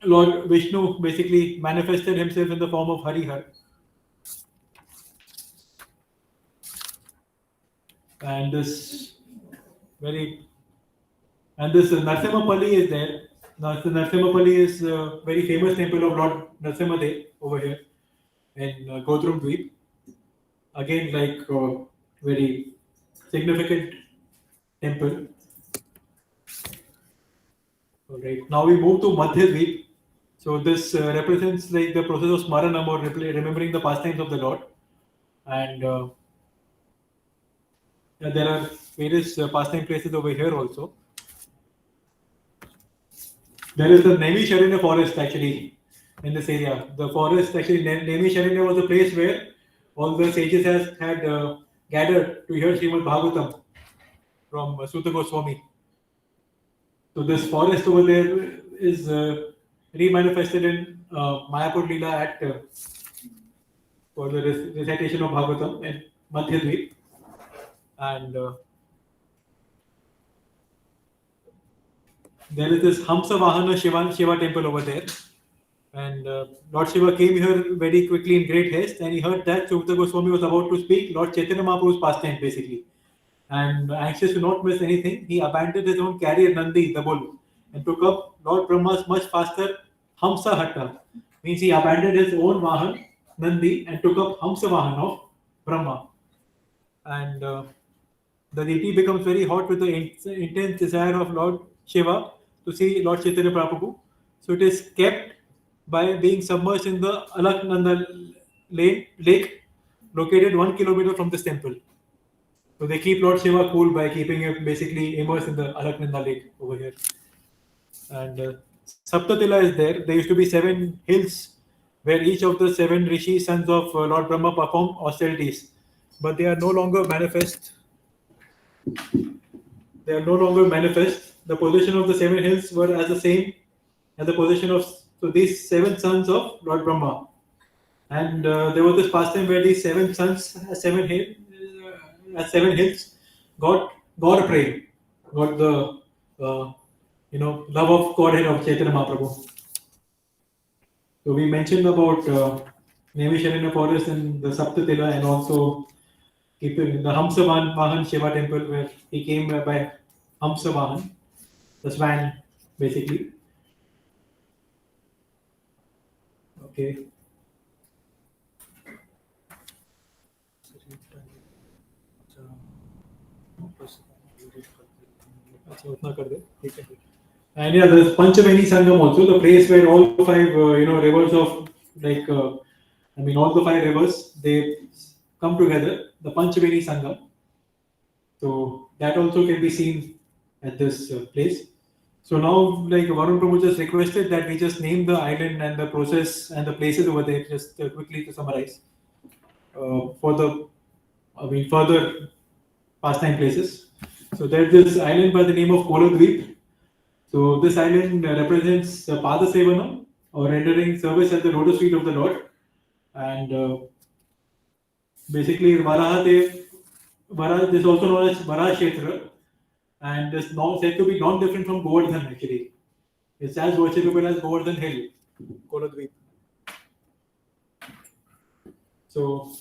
Lord Vishnu basically manifested himself in the form of Harihar. And this Narsimhapalli is there. Now, the Narsimhapalli is a very famous temple of Lord Narsimhadev over here in Navadvip. Again, very significant temple. Alright, now we move to Madhyadvip. So this represents like the process of smaranam or remembering the pastimes of the Lord. And there are various pastime places over here also. There is the Naimisharanya forest actually in this area. The forest actually, Naimisharanya was a place where all the sages had gathered to hear Srimad Bhagavatam from Sutta Goswami. So this forest over there is re-manifested in Mayapur Leela at for the recitation of Bhagavatam in Madhyadvip. And there is this Hamsa Vahana Shiva temple over there. And Lord Shiva came here very quickly in great haste, and he heard that Sutta Goswami was about to speak Lord Chaitanya Mahaprabhu's pastime basically. And anxious to not miss anything, he abandoned his own carrier Nandi, the bull, and took up Lord Brahma's much faster Hamsa Hatta. Means he abandoned his own Vahan, Nandi, and took up Hamsa Vahan of Brahma. And the deity becomes very hot with the intense desire of Lord Shiva to see Lord Chaitanya Prabhu. So it is kept by being submerged in the Alaknanda lake located 1 kilometer from this temple. So they keep Lord Shiva cool by keeping him basically immersed in the Alaknanda lake over here. And Saptatila is there. There used to be 7 hills where each of the 7 rishi sons of Lord Brahma perform austerities. But they are no longer manifest. They are no longer manifest. The position of the 7 hills were as the same as the position of these 7 sons of Lord Brahma. And there was this pastime where these 7 sons, as 7 hills, got prey, got the love of Godhead of Chaitanya Mahaprabhu. So we mentioned about Naimisharanya forest and the Saptatila, and also keeping the Hamsa Vahan Shiva temple where he came by Hamsa Vahan, the swan basically. Okay. And yeah, there's Panchaveni Sangam also, the place where all 5 rivers of all the 5 rivers, they come together, the Panchaveni Sangam. So that also can be seen at this place. So now, Varun Prabhu just requested that we just name the island and the process and the places over there, just quickly to summarize for the further pastime places. So there's this island by the name of Navadvip. So this island represents Pada Sevana, or rendering service at the lotus feet of the Lord. And basically this is also known as Vara Kshetra, and is said to be non-different from Govardhan actually. It's as worshipable as Govardhan Hill, Navadvip. So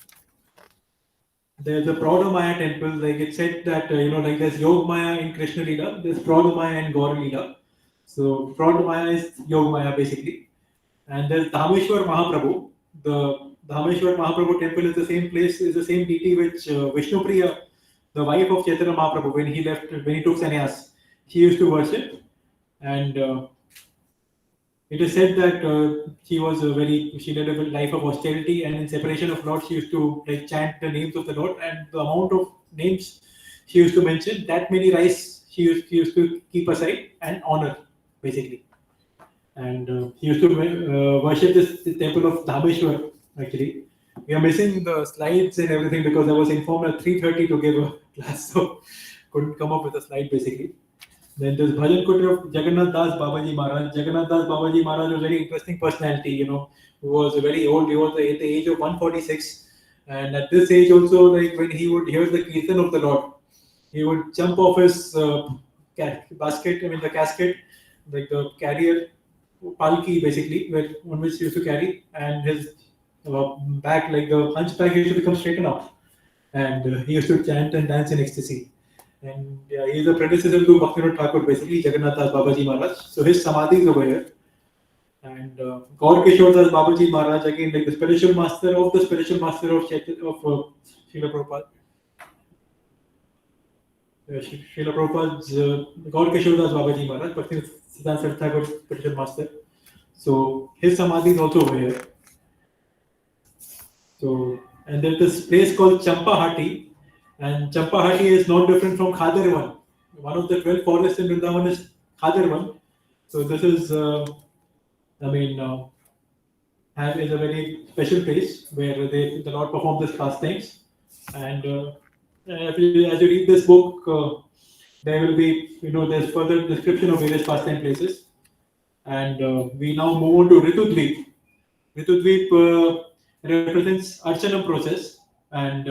there's a Pradamaya temple. Like it said that like there's Yogmaya in Krishna Lila, there's Pradamaya in Gaur Lila. So Pradamaya is Yogmaya basically, and there's Dhameshwar Mahaprabhu. The Dhameshwar Mahaprabhu temple is the same place, is the same deity which Vishnupriya, the wife of Chaitanya Mahaprabhu, when he took sannyas, she used to worship, and it is said that she led a life of austerity, and in separation of Lord, she used to like chant the names of the Lord, and the amount of names she used to mention, that many rice she used to keep aside and honor, basically. And he used to worship this temple of Dhameshwar. Actually, we are missing the slides and everything because I was informed at 3:30 to give a class, so couldn't come up with a slide basically. Then there's Bhajan Kutir of Jagannath Das Babaji Maharaj. Jagannath Das Babaji Maharaj was a very interesting personality, who was very old. He was at the age of 146. And at this age also, like when he would hear the Kirtan of the Lord, he would jump off his the casket, like the carrier, palki basically, on which he used to carry, and his back, like the hunchback, used to become straightened up. And he used to chant and dance in ecstasy. And yeah, he is a predecessor to Bhaktivinoda Thakur, basically, Jagannath Das Babaji Maharaj. So his samadhi is over here. And Gaur Kishore Das Babaji Maharaj, again, like the spiritual master of Srila Prabhupada. Srila Prabhupada's Gaur Kishore Das Babaji Maharaj, Bhaktivinoda Siddhanta Thakur, spiritual master. So his samadhi is also over here. So, and there's this place called Champahati, and Champahati is not different from Khadarvan. One of the 12 forests in Vrindavan is Khadarvan. So this is, is a very special place where the Lord performed this pastimes. And as you read this book, there will be, there's further description of various pastime places. And we now move on to Ritudvip. Ritudvip represents Archanam process, and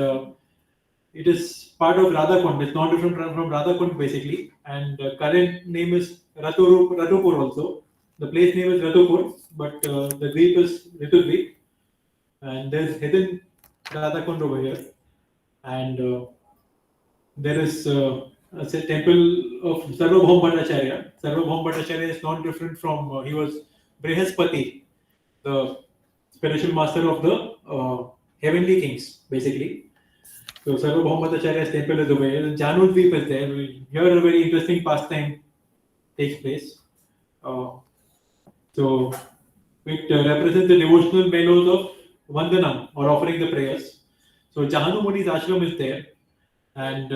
it is part of Radhakund. It's not different from Radhakund basically. And current name is Ratupur also. The place name is Ratupur, but the dweep is Ritudvip. And there's hidden Radhakund over here. And there is a temple of Sarvabhaum Bhattacharya. Sarvabhaum Bhattacharya is not different from, he was Brihaspati, the spiritual master of the heavenly kings, basically. So Sarvabhaum Bhattacharya's temple is over here. And Janudvip is there. Here a very interesting pastime takes place. So it represents the devotional mellows of Vandanam, or offering the prayers. So Jahanu Muni's ashram is there. And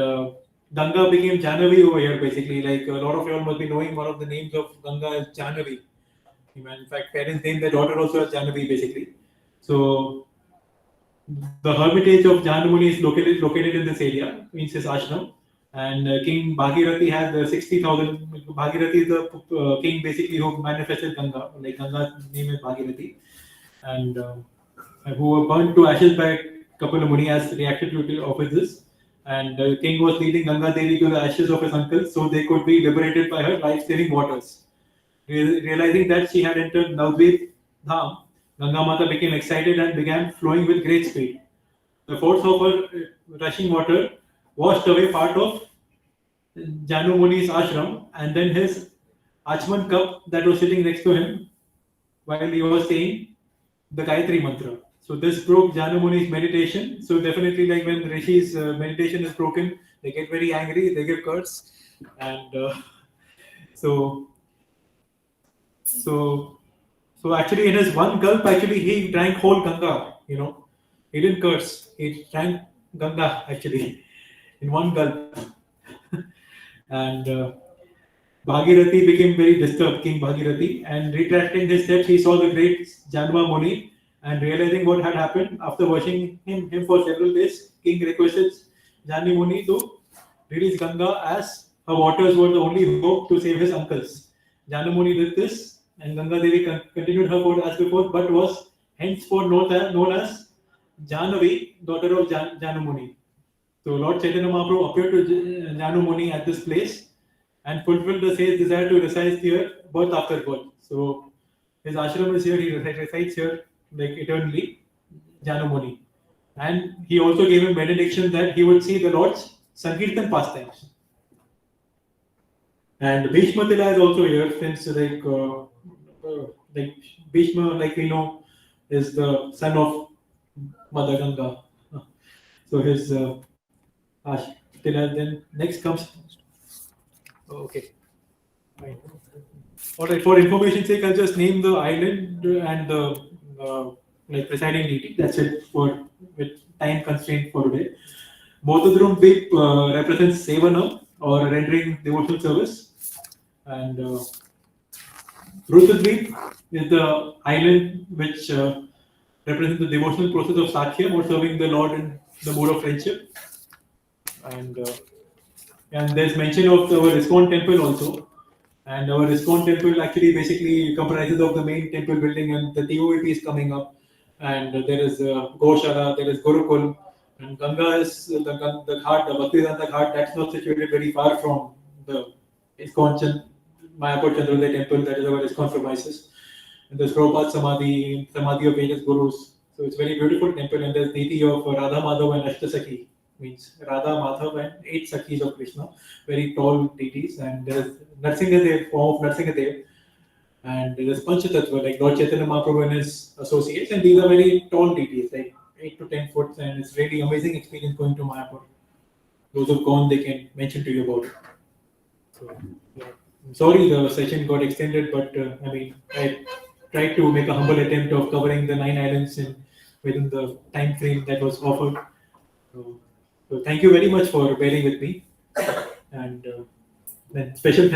Ganga became Jahnavi over here, basically. Like a lot of you all must be knowing one of the names of Ganga is Jahnavi. In fact, parents named their daughter also as Jahnavi, basically. So the hermitage of Jahnamuni is located in this area, means his ashram. And King Bhagirathi has 60,000. Bhagirathi is the king basically who manifested Ganga. Like Ganga's name is Bhagirathi. And who were burnt to ashes by Kapila Muni as reacted to offices. And the king was leading Ganga Devi to the ashes of his uncle so they could be liberated by her life-saving waters. Realizing that she had entered Navadvip Dham, Ganga Mata became excited and began flowing with great speed. The force of her rushing water washed away part of Janu Muni's ashram, and then his Achman cup that was sitting next to him while he was saying the Gayatri mantra. So this broke Janu Muni's meditation. So definitely, like when Rishi's meditation is broken, they get very angry, they give curse, and so actually in his one gulp, actually he drank whole Ganga. He didn't curse. He drank Ganga actually in one gulp. And Bhagirathi became very disturbed, King Bhagirathi, and retracting his steps, he saw the great Janma Muni, and realizing what had happened, after watching him for several days, King requested Jani Muni to release Ganga as her waters were the only hope to save his uncles. Janu Muni did this, and Ganga Devi continued her course as before, but was henceforth known as Jahnavi, daughter of Janu Muni. So Lord Chaitanya Mahaprabhu appeared to Janu Muni at this place and fulfilled the sage's desire to reside here birth after birth. So his ashram is here, he resides here like eternally, Janu Muni. and he also gave him benediction that he would see the Lord's Sankirtan pastimes. And Bhishma Tila is also here since like Bhishma, like we know, is the son of Mother Ganga. So his Tila. Then next comes. Okay. Fine. All right. For information sake, I'll just name the island and the like presiding deity. That's it for with time constraint for today. Navadvip represents Sevana or rendering devotional service, and Dvip is the island which represents the devotional process of Sakya or serving the Lord in the mode of friendship. And there's mention of our ISKCON temple also. And our ISKCON temple actually basically comprises of the main temple building, and the TOEP is coming up. And there is Goshala, there is Gurukul, and Ganga is the Ghat, the Bhaktivedanta Ghat. That's not situated very far from the ISKCON Mayapur Chandrodaya temple. That is our ISKCON premises. And there's Prabhupada Samadhi of various gurus. So it's a very beautiful temple, and there's deity of Radha Madhav and Ashtasakhi, means Radha Madhav and 8 Sakhis of Krishna, very tall deities. And there's Narsingadev, form of Narsingadev, and there's Panchatattva, like Lord Chaitanya Mahaprabhu and his associates, and these are very tall deities, like 8 to 10 foot, and it's really amazing experience going to Mayapur. Those who've gone, they can mention to you about it. So, yeah. I'm sorry the session got extended, but I tried to make a humble attempt of covering the 9 islands within the time frame that was offered. So thank you very much for bearing with me, and then special thanks.